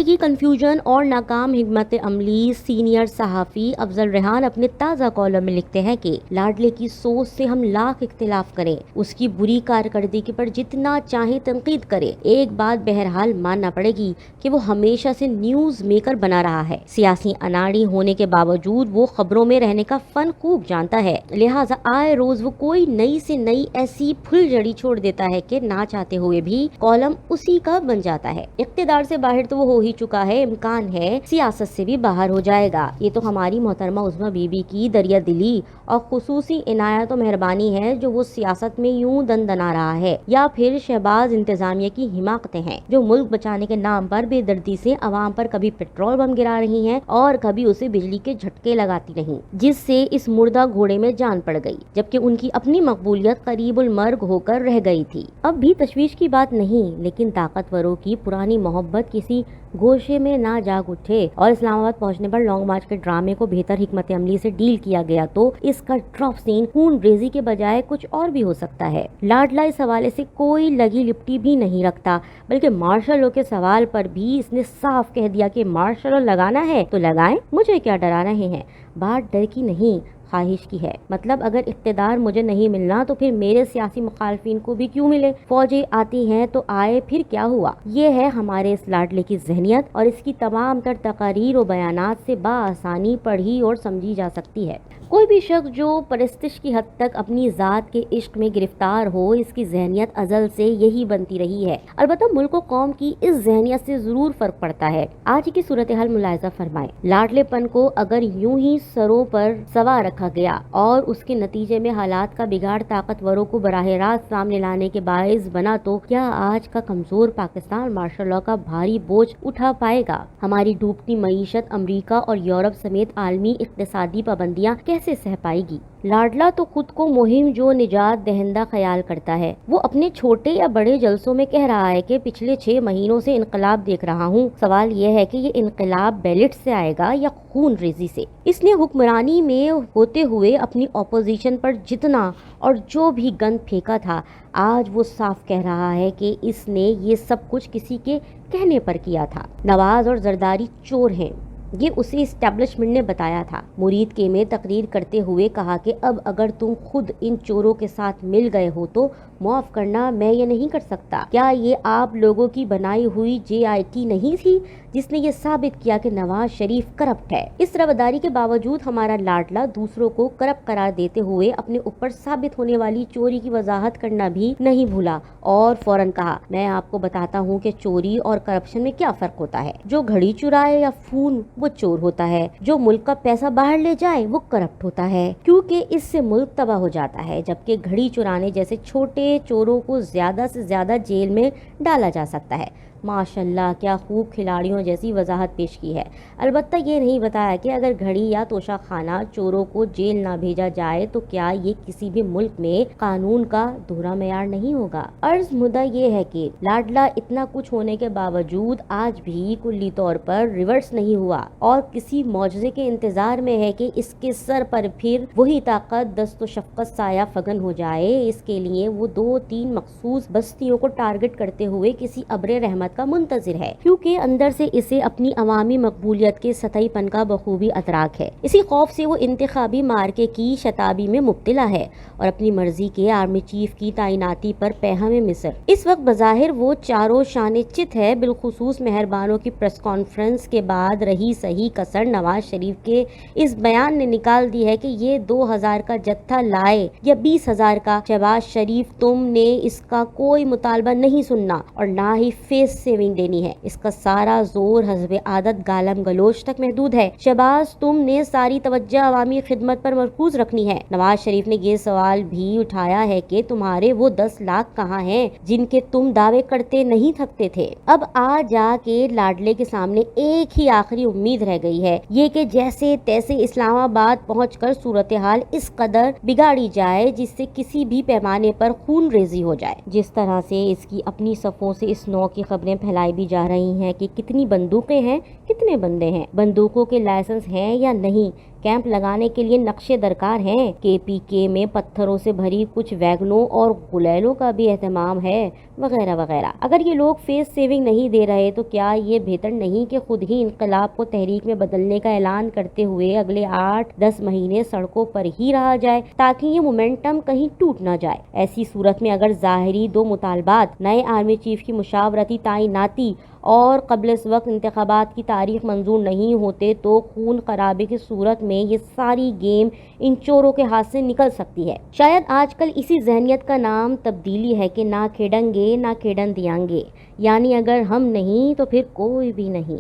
की कंफ्यूजन और नाकाम हिकमत अमली। सीनियर सहाफ़ी अफजल रेहान अपने ताज़ा कॉलम में लिखते हैं कि लाडले की सोच से हम लाख इख्तिलाफ करें, उसकी बुरी कारकर्दगी पर जितना चाहे तनकीद करें, एक बात बहरहाल मानना पड़ेगी कि वो हमेशा से न्यूज़ मेकर बना रहा है। सियासी अनाड़ी होने के बावजूद वो खबरों में रहने का फन खूब जानता है, लिहाजा आए रोज वो कोई नई से नई ऐसी फुलझड़ी छोड़ देता है कि ना चाहते हुए भी कॉलम उसी का बन जाता है। इख्तिदार से बाहर तो वो हो ही चुका है, इम्कान है सियासत से भी बाहर हो जाएगा। ये तो हमारी मोहतरमा उस्मा बीबी की दरिया दिली और खुसूसी इनायत और मेहरबानी है जो वो सियासत में यूं दंदना रहा है, या फिर शहबाज इंतजामिया की हिमाकतें हैं जो मुल्क बचाने के नाम पर बेदर्दी से अवाम पर कभी पेट्रोल बम गिरा रही हैं और कभी उसे बिजली के झटके लगाती रहीं, जिससे इस मुर्दा घोड़े में जान पड़ गई, जबकि उनकी अपनी मकबूलियत करीबुल मर्ग होकर रह गई थी। अब भी तशवीश की बात नहीं, लेकिन ताकतवरों की पुरानी मोहब्बत किसी गोशे में ना जाग उठे और इस्लामाबाद पहुंचने पर लॉन्ग मार्च के ड्रामे को बेहतर हिकमत अमली से डील किया गया तो इसका ड्रॉप सीन खून रेजी के बजाय कुछ और भी हो सकता है। लाडला इस हवाले से कोई लगी लिपटी भी नहीं रखता, बल्कि मार्शल लॉ के सवाल पर भी इसने साफ कह दिया कि मार्शल लॉ लगाना है तो लगाएं, मुझे क्या डरा रहे हैं। बात डर की नहीं, ख्वाहिश की है। मतलब अगर इख्तिदार मुझे नहीं मिलना तो फिर मेरे सियासी मुखालफिन को भी क्यों मिले। फौजें आती हैं तो आए, फिर क्या हुआ। ये है हमारे इस लाडले की जहनियत और इसकी तमाम तर तकारीर और बयानात से बाआसानी पढ़ी और समझी जा सकती है। कोई भी शख्स जो परस्तिश की हद तक अपनी ज़ात के इश्क में गिरफ्तार हो, इसकी जहनियत अजल से यही बनती रही है। अलबत्ता मुल्क व कौम की इस जहनियत से जरूर फर्क पड़ता है। आज की सूरत हाल मुलाहिजा फरमाएं। लाडलेपन को अगर यूं ही सरों पर सवार रखा गया और उसके नतीजे में हालात का बिगाड़ ताकतवरों को बराह रास्त सामने लाने के बाइस बना, तो क्या आज का कमजोर पाकिस्तान मार्शल लॉ का भारी बोझ उठा पाएगा। हमारी डूबती मईशत अमरीका और यूरोप समेत आलमी इक्तिसादी पाबंदियां कैसे सह पाएगी। लाडला तो खुद को मुहिम जो निजात दहिंदा ख्याल करता है। वो अपने छोटे या बड़े जलसों में कह रहा है कि पिछले 6 महीनों से इनकलाब देख रहा हूँ। सवाल यह है कि ये इनकलाब बैलेट से आएगा या खून रेजी से। इसने हुक्मरानी में होते हुए अपनी ऑपोजिशन पर जितना और जो भी गंद फेंका था, आज वो साफ कह रहा है कि इसने ये सब कुछ किसी के कहने पर किया था। नवाज और जरदारी चोर हैं, ये उसे इस्टेब्लिशमेंट ने बताया था। मुरीद के में तकरीर करते हुए कहा कि अब अगर तुम खुद इन चोरों के साथ मिल गए हो तो माफ करना, मैं ये नहीं कर सकता। क्या ये आप लोगों की बनाई हुई JIT नहीं थी जिसने ये साबित किया कि नवाज शरीफ करप्ट है। इस रवदारी के बावजूद हमारा लाडला दूसरों को करप्ट करार देते हुए अपने ऊपर साबित होने वाली चोरी की वजाहत करना भी नहीं भूला और फौरन कहा, मैं आपको बताता हूँ कि चोरी और करप्शन में क्या फर्क होता है। जो घड़ी चुराए या फोन वो चोर होता है, जो मुल्क का पैसा बाहर ले जाए वो करप्ट होता है, क्योंकि इससे मुल्क तबाह हो जाता है। जबकि घड़ी चुराने जैसे छोटे चोरों को ज्यादा से ज्यादा जेल में डाला जा सकता है। माशाल्लाह, क्या खूब खिलाड़ियों जैसी वजाहत पेश की है। अलबत्ता ये नहीं बताया कि अगर घड़ी या तोशा खाना चोरों को जेल ना भेजा जाए तो क्या ये किसी भी मुल्क में कानून का दोहरा मेयार नहीं होगा। अर्ज मुद्दा ये है कि लाडला इतना कुछ होने के बावजूद आज भी कुल्ली तौर पर रिवर्स नहीं हुआ और किसी मौजज़े के इंतजार में है कि इसके सर पर फिर वही ताकत दस्त शफ़क़त साया फगन हो जाए। इसके लिए वो 2-3 मखसूस बस्तियों को टारगेट करते हुए किसी अब्रे रहमत का मुंतजिर है, क्योंकि अंदर से इसे अपनी अवामी मकबूलियत के सतहीपन का बखूबी अतराक है। इसी खौफ से वो इंतखाबी मार्के की शताबी में मुब्तला है और अपनी मर्जी के आर्मी चीफ की तैनाती पर पैहा में मिस्र। इस वक्त बज़ाहिर वो चारों शाने चित है। बिलखुसूस मेहरबानों की प्रेस कॉन्फ्रेंस के बाद रही सही कसर नवाज शरीफ के इस बयान ने निकाल दी है कि ये 2000 का जत्था लाए या 20,000 का, शहबाज शरीफ तुमने इसका कोई मुतालबा नहीं सुनना और ना ही फेस सेविंग देनी है। इसका सारा जोर हस्बे आदत गालम गलोच तक महदूद है। शहबाज तुमने सारी तवज्जो अवामी खिदमत पर मरकूज रखनी है। नवाज शरीफ ने ये सवाल भी उठाया है कि तुम्हारे वो 10 लाख कहाँ हैं जिनके तुम दावे करते नहीं थकते थे। अब आ जाके लाडले के सामने एक ही आखिरी उम्मीद रह गई है, ये कि जैसे तैसे इस्लामाबाद पहुंचकर सूरत हाल इस कदर बिगाड़ी जाए जिससे किसी भी पैमाने पर खून रेजी हो जाए। जिस तरह से इसकी अपनी सफों से इस नौ की खबरें फैलाई भी जा रही हैं कि कितनी बंदूकें हैं, कितने बंदे हैं, बंदूकों के लाइसेंस हैं या नहीं, कैंप लगाने के लिए नक्शे दरकार हैं। KPK में पत्थरों से भरी कुछ वैगनों और गुलेलों का भी एहतमाम है, वगैरह वगैरह। अगर ये लोग फेस सेविंग नहीं दे रहे तो क्या ये बेहतर नहीं कि खुद ही इनकलाब को तहरीक में बदलने का ऐलान करते हुए अगले 8-10 महीने सड़कों पर ही रहा जाए, ताकि ये मोमेंटम कहीं टूट ना जाए। ऐसी सूरत में अगर ज़ाहिरी 2 मुतालबात, नए आर्मी चीफ की मुशावरती तैनाती और क़ब्ल इस वक्त इंतखाबात की तारीख मंजूर नहीं होते तो खून खराबे की सूरत में ये सारी गेम इन चोरों के हाथ से निकल सकती है। शायद आजकल इसी जहनियत का नाम तब्दीली है कि ना खेडेंगे ना खेडन दियांगे, यानी अगर हम नहीं तो फिर कोई भी नहीं।